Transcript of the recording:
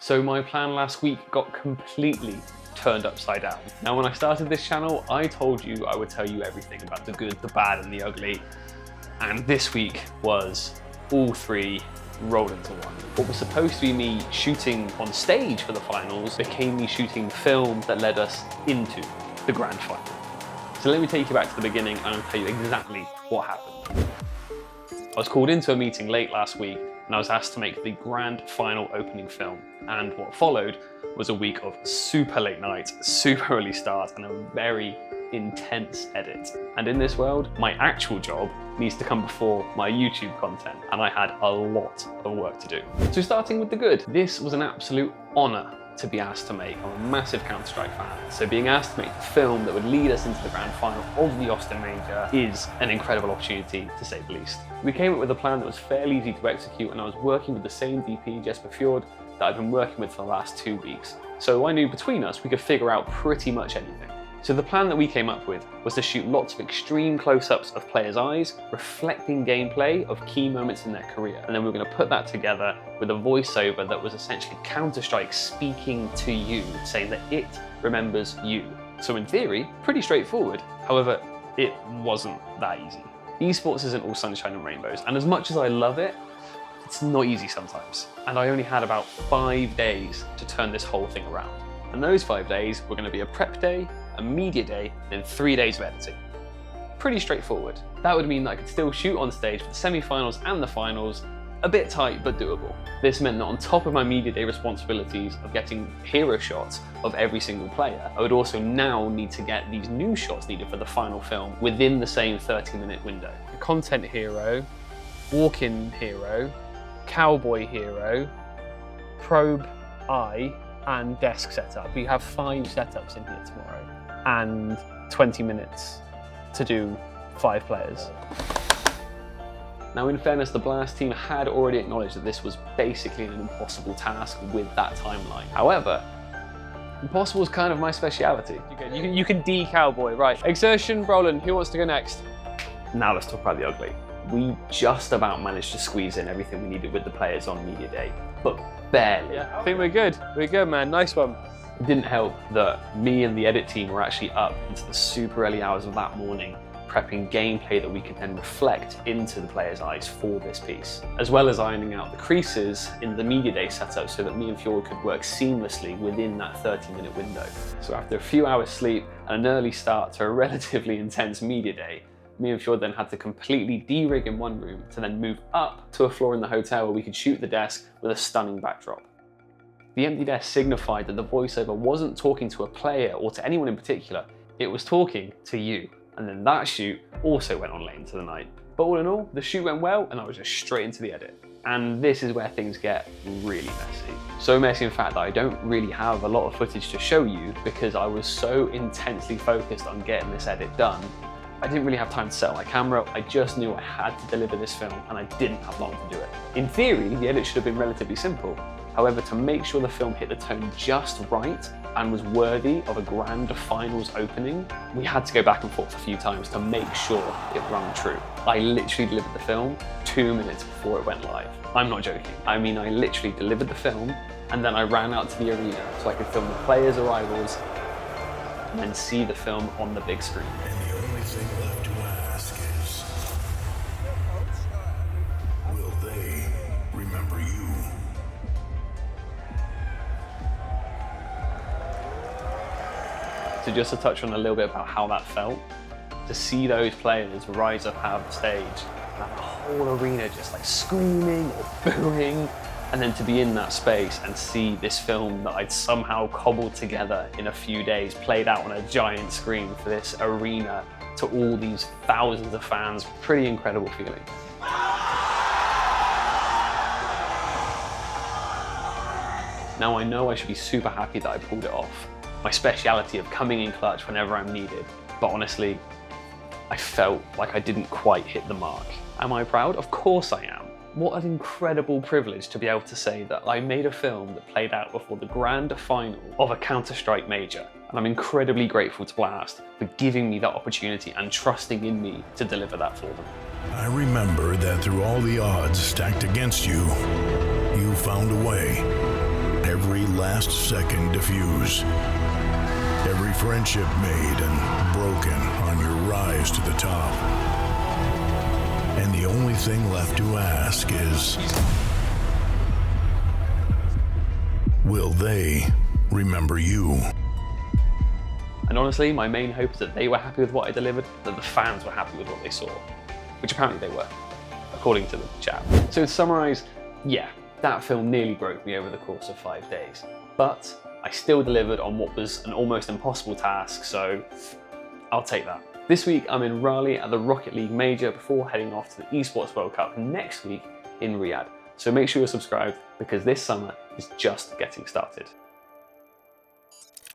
So my plan last week got completely turned upside down. Now, when I started this channel, I told you I would tell you everything about the good, the bad, and the ugly. And this week was all three rolled into one. What was supposed to be me shooting on stage for the finals became me shooting the film that led us into the grand final. So let me take you back to the beginning and I'll tell you exactly what happened. I was called into a meeting late last week and I was asked to make the grand final opening film. And what followed was a week of super late nights, super early start, and a very intense edit. And in this world, my actual job needs to come before my YouTube content, and I had a lot of work to do. So starting with the good, this was an absolute honor to be asked to make. I'm a massive Counter-Strike fan, so being asked to make the film that would lead us into the grand final of the Austin Major is an incredible opportunity, to say the least. We came up with a plan that was fairly easy to execute, and I was working with the same DP, Jesper Fjord, that I've been working with for the last 2 weeks. So I knew between us we could figure out pretty much anything. So the plan that we came up with was to shoot lots of extreme close-ups of players' eyes, reflecting gameplay of key moments in their career. And then we were going to put that together with a voiceover that was essentially Counter-Strike speaking to you, saying that it remembers you. So in theory, pretty straightforward. However, it wasn't that easy. Esports isn't all sunshine and rainbows, and as much as I love it, it's not easy sometimes. And I only had about 5 days to turn this whole thing around. And those 5 days were going to be a prep day, a media day, and then 3 days of editing. Pretty straightforward. That would mean that I could still shoot on stage for the semi-finals and the finals, a bit tight but doable. This meant that on top of my media day responsibilities of getting hero shots of every single player, I would also now need to get these new shots needed for the final film within the same 30-minute window. Content hero, walk-in hero, cowboy hero, probe eye, and desk setup. We have 5 setups in here tomorrow and 20 minutes to do 5 players. Now, in fairness, the Blast team had already acknowledged that this was basically an impossible task with that timeline. However, impossible is kind of my speciality. You can de-cowboy, right. Exertion, Roland, who wants to go next? Now let's talk about the ugly. We just about managed to squeeze in everything we needed with the players on media day, but barely. Yeah, I think we're good. We're good, man. Nice one. It didn't help that me and the edit team were actually up into the super early hours of that morning, prepping gameplay that we could then reflect into the players' eyes for this piece, as well as ironing out the creases in the media day setup so that me and Fjord could work seamlessly within that 30-minute window. So after a few hours sleep and an early start to a relatively intense media day, me and Fjord then had to completely de-rig in one room to then move up to a floor in the hotel where we could shoot the desk with a stunning backdrop. The empty desk signified that the voiceover wasn't talking to a player or to anyone in particular, it was talking to you. And then that shoot also went on late into the night. But all in all, the shoot went well and I was just straight into the edit. And this is where things get really messy. So messy in fact that I don't really have a lot of footage to show you because I was so intensely focused on getting this edit done. I didn't really have time to set up my camera. I just knew I had to deliver this film and I didn't have long to do it. In theory, the edit should have been relatively simple. However, to make sure the film hit the tone just right and was worthy of a grand finals opening, we had to go back and forth a few times to make sure it rung true. I literally delivered the film 2 minutes before it went live. I'm not joking. I mean, I literally delivered the film and then I ran out to the arena so I could film the players' arrivals and then see the film on the big screen. Thing left to ask is, will they remember you? So just to touch on a little bit about how that felt, to see those players rise up out of the stage, and the whole arena just like screaming or booing, and then to be in that space and see this film that I'd somehow cobbled together in a few days, played out on a giant screen for this arena to all these thousands of fans, pretty incredible feeling. Now I know I should be super happy that I pulled it off. My speciality of coming in clutch whenever I'm needed, but honestly, I felt like I didn't quite hit the mark. Am I proud? Of course I am. What an incredible privilege to be able to say that I made a film that played out before the grand final of a Counter-Strike Major. And I'm incredibly grateful to Blast for giving me that opportunity and trusting in me to deliver that for them. I remember that through all the odds stacked against you, you found a way. Every last-second defuse. Every friendship made and broken on your rise to the top. And the only thing left to ask is, will they remember you? And honestly, my main hope is that they were happy with what I delivered, that the fans were happy with what they saw, which apparently they were, according to the chat. So to summarize, yeah, that film nearly broke me over the course of 5 days, but I still delivered on what was an almost impossible task, so I'll take that. This week I'm in Raleigh at the Rocket League Major before heading off to the Esports World Cup next week in Riyadh. So make sure you're subscribed because this summer is just getting started.